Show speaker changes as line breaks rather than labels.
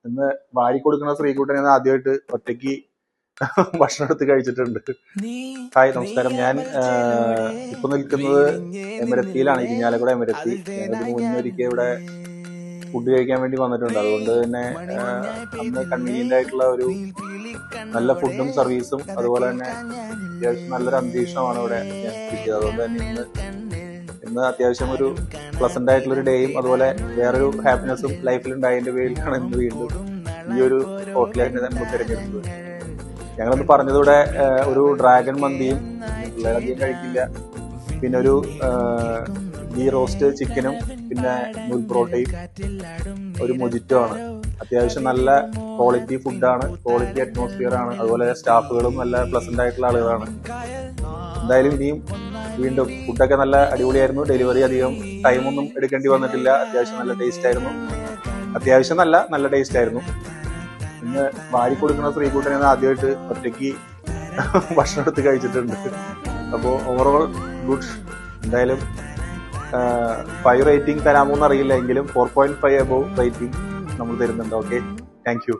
ഇന്ന് വാരി കൊടുക്കുന്ന ശ്രീകുട്ടനെ ആദ്യമായിട്ട് ഒറ്റയ്ക്ക് ഭക്ഷണം എടുത്ത് കഴിച്ചിട്ടുണ്ട്. ഹായ്, നമസ്കാരം. ഞാൻ ഇപ്പൊ നിൽക്കുന്നത് എമിറത്തിയിലാണ്, ഇരിഞ്ഞാലക്കുട എമിറത്തി. ഞങ്ങൾക്ക് മുന്നൊരിക്കൽ ഇവിടെ ഫുഡ് കഴിക്കാൻ വേണ്ടി വന്നിട്ടുണ്ട്. അതുകൊണ്ട് തന്നെ അന്ന് കൺവീനിയന്റ് ആയിട്ടുള്ള ഒരു നല്ല ഫുഡും സർവീസും അതുപോലെ തന്നെ അത്യാവശ്യം നല്ലൊരു അന്തരീക്ഷമാണ് ഇവിടെ ഞാൻ കിട്ടിയത്. അതുകൊണ്ട് തന്നെ ഇന്ന് അത്യാവശ്യം ഒരു പ്ലസന്റ് ആയിട്ടുള്ള ഒരു ഡേയും അതുപോലെ വേറൊരു ഹാപ്പിനെസ്സും ലൈഫിൽ ഉണ്ടായതിന്റെ പേരിലാണ് ഇന്ന് വീണ്ടും ഈ ഒരു ഹോട്ടലായിട്ട് നമ്മൾ തിരഞ്ഞെടുത്തത്. ഞങ്ങളൊന്ന് പറഞ്ഞതോടെ ഒരു ഡ്രാഗൺ മന്തിയും പിള്ളേരധികം കഴിക്കില്ല, പിന്നെ ഒരു ഗീ റോസ്റ്റ് ചിക്കനും പിന്നെ നൂൽ പൊറോട്ടയും ഒരു മൊജിറ്റോ ആണ്. അത്യാവശ്യം നല്ല ക്വാളിറ്റി ഫുഡാണ്, ക്വാളിറ്റി അറ്റ്മോസ്ഫിയർ ആണ്. അതുപോലെ സ്റ്റാഫുകളും നല്ല പ്ലസന്റ് ആയിട്ടുള്ള ആളുകളാണ്. എന്തായാലും ഇനിയും വീണ്ടും ഫുഡൊക്കെ നല്ല അടിപൊളിയായിരുന്നു. ഡെലിവറി അധികം ടൈമൊന്നും എടുക്കേണ്ടി വന്നിട്ടില്ല. അത്യാവശ്യം നല്ല ടേസ്റ്റ് ആയിരുന്നു. അത്യാവശ്യം നല്ല ടേസ്റ്റ് ആയിരുന്നു. ഇന്ന് വാരി കൊടുക്കുന്ന ശ്രീകുട്ടനെ ആദ്യമായിട്ട് ഒറ്റയ്ക്ക് ഭക്ഷണം എടുത്ത് കഴിച്ചിട്ടുണ്ട്. അപ്പോൾ ഓവറോൾ ഗുഡ്. എന്തായാലും 5 റേറ്റിംഗ് തരാമോ എന്നറിയില്ല, എങ്കിലും 4.5 അബോവ് റേറ്റിംഗ് നമ്മൾ തരുന്നുണ്ട്. Okay, thank you.